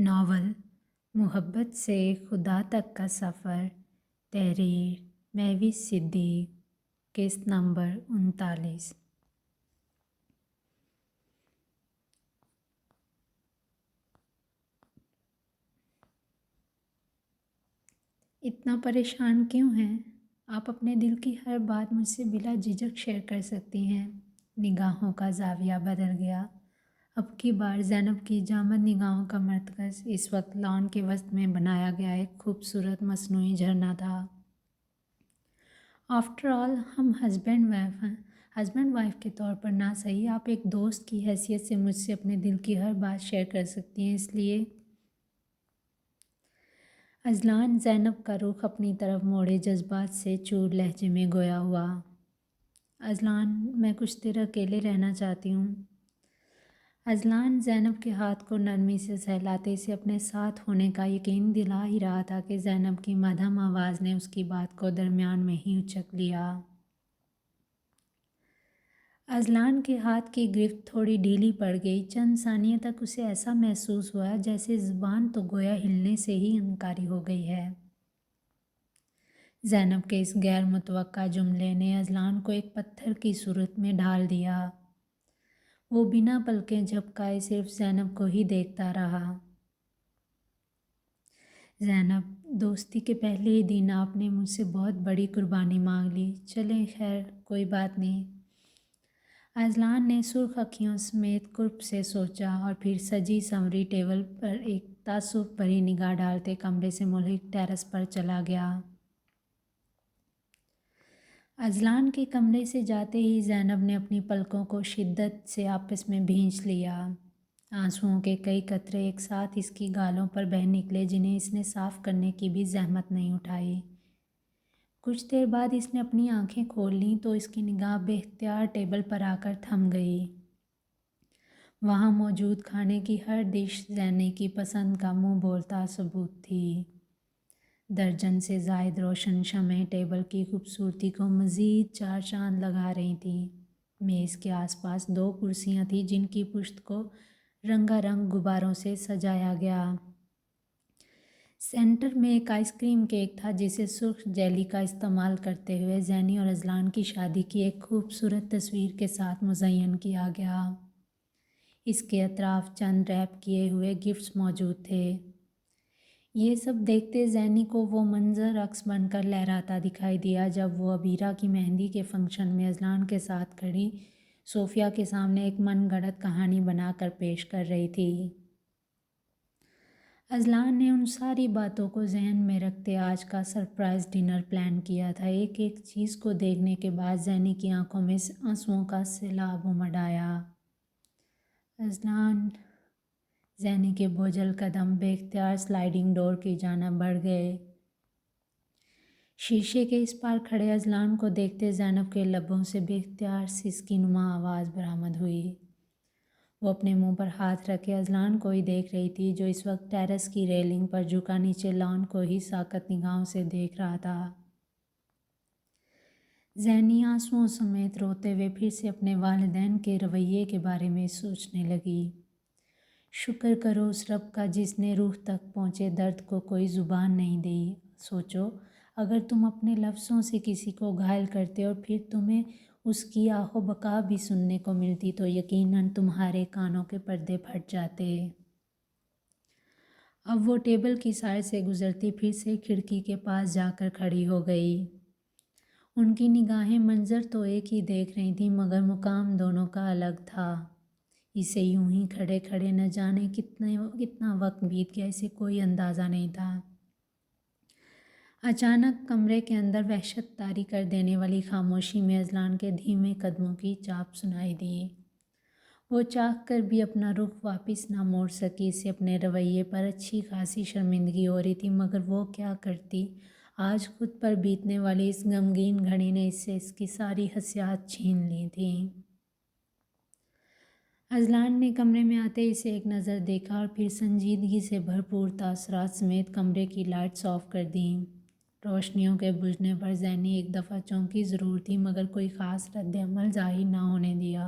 Novel محبت سے خدا تک کا سفر، تحریر مہوش صدیق، قسط نمبر 39۔ اتنا پریشان کیوں ہیں؟ آپ اپنے دل کی ہر بات مجھ سے بلا جھجک شیئر کر سکتی ہیں۔ نگاہوں کا زاویہ بدل گیا۔ اب کی بار زینب کی جامد نگاہوں کا مرکز اس وقت لان کے وسط میں بنایا گیا ایک خوبصورت مصنوعی جھرنا تھا۔ آفٹر آل ہم ہسبینڈ وائف کے طور پر نہ صحیح، آپ ایک دوست کی حیثیت سے مجھ سے اپنے دل کی ہر بات شیئر کر سکتی ہیں، اس لیے اذلان زینب کا رخ اپنی طرف موڑے جذبات سے چور لہجے میں گویا ہوا۔ اذلان، میں کچھ دیر اکیلے رہنا چاہتی ہوں۔ اذلان زینب کے ہاتھ کو نرمی سے سہلاتے سے اپنے ساتھ ہونے کا یقین دلا ہی رہا تھا کہ زینب کی مدھم آواز نے اس کی بات کو درمیان میں ہی اچک لیا۔ اذلان کے ہاتھ کی گرفت تھوڑی ڈھیلی پڑ گئی۔ چند ثانیے تک اسے ایسا محسوس ہوا جیسے زبان تو گویا ہلنے سے ہی انکاری ہو گئی ہے۔ زینب کے اس غیر متوقع جملے نے اذلان کو ایک پتھر کی صورت میں ڈھال دیا۔ وہ بنا پلکیں جھپکائے صرف زینب کو ہی دیکھتا رہا۔ زینب، دوستی کے پہلے ہی دن آپ نے مجھ سے بہت بڑی قربانی مانگ لی۔ چلیں خیر، کوئی بات نہیں۔ اذلان نے سرخ اکھیوں سمیت قرب سے سوچا اور پھر سجی سنوری ٹیبل پر ایک تعصب بھری نگاہ ڈالتے کمرے سے ملحق ٹیرس پر چلا گیا۔ اذلان کے کمرے سے جاتے ہی زینب نے اپنی پلکوں کو شدت سے آپس میں بھینچ لیا۔ آنسوؤں کے کئی قطرے ایک ساتھ اس کی گالوں پر بہہ نکلے جنہیں اس نے صاف کرنے کی بھی زحمت نہیں اٹھائی۔ کچھ دیر بعد اس نے اپنی آنکھیں کھول لیں تو اس کی نگاہ بے اختیار ٹیبل پر آ کر تھم گئی۔ وہاں موجود کھانے کی ہر ڈش زینب کی پسند کا منہ بولتا ثبوت تھی۔ درجن سے زائد روشن شمعیں ٹیبل کی خوبصورتی کو مزید چار چاند لگا رہی تھیں۔ میز کے آس پاس 2 کرسیاں تھیں جن کی پشت کو رنگا رنگ غباروں سے سجایا گیا۔ سینٹر میں ایک آئس کریم کیک تھا جسے سرخ جیلی کا استعمال کرتے ہوئے زینی اور اذلان کی شادی کی ایک خوبصورت تصویر کے ساتھ مزین کیا گیا۔ اس کے اطراف چند ریپ کیے ہوئے گفٹس موجود تھے۔ یہ سب دیکھتے زینی کو وہ منظر عکس بن کر لہراتا دکھائی دیا جب وہ عبیرہ کی مہندی کے فنکشن میں اذلان کے ساتھ کھڑی صوفیہ کے سامنے ایک من گھڑت کہانی بنا کر پیش کر رہی تھی۔ اذلان نے ان ساری باتوں کو ذہن میں رکھتے آج کا سرپرائز ڈنر پلان کیا تھا۔ ایک ایک چیز کو دیکھنے کے بعد زینی کی آنکھوں میں آنسوؤں کا سیلاب امڈ آیا۔ اذلان، زینی کے بوجھل قدم بے اختیار سلائڈنگ ڈور کی جانب بڑھ گئے۔ شیشے کے اس پار کھڑے اذلان کو دیکھتے زینب کے لبوں سے بے اختیار سسکی نما آواز برآمد ہوئی۔ وہ اپنے منہ پر ہاتھ رکھے اذلان کو ہی دیکھ رہی تھی جو اس وقت ٹیرس کی ریلنگ پر جھکا نیچے لان کو ہی ساکت نگاہوں سے دیکھ رہا تھا۔ زینی آنسوؤں سمیت روتے ہوئے پھر سے اپنے والدین کے رویے کے بارے میں سوچنے لگی۔ شکر کرو اس رب کا جس نے روح تک پہنچے درد کو کوئی زبان نہیں دی۔ سوچو، اگر تم اپنے لفظوں سے کسی کو گھائل کرتے اور پھر تمہیں اس کی آہ و بکا بھی سننے کو ملتی تو یقیناً تمہارے کانوں کے پردے پھٹ جاتے۔ اب وہ ٹیبل کی سائڈ سے گزرتی پھر سے کھڑکی کے پاس جا کر کھڑی ہو گئی۔ ان کی نگاہیں منظر تو ایک ہی دیکھ رہی تھیں مگر مقام دونوں کا الگ تھا۔ اسے یوں ہی کھڑے کھڑے نہ جانے کتنا وقت بیت گیا اسے کوئی اندازہ نہیں تھا۔ اچانک کمرے کے اندر وحشت طاری کر دینے والی خاموشی میں اذلان کے دھیمے قدموں کی چاپ سنائی دی۔ وہ چاہ کر بھی اپنا رخ واپس نہ موڑ سکی۔ اسے اپنے رویے پر اچھی خاصی شرمندگی ہو رہی تھی مگر وہ کیا کرتی، آج خود پر بیتنے والی اس غمگین گھڑی نے اس سے اس کی ساری حسیات چھین لی تھیں۔ اذلان نے کمرے میں آتے اسے ایک نظر دیکھا اور پھر سنجیدگی سے بھرپور تاثرات سمیت کمرے کی لائٹس آف کر دیں۔ روشنیوں کے بجھنے پر زینی ایک دفعہ چونکی ضرور تھی مگر کوئی خاص رد عمل ظاہر نہ ہونے دیا۔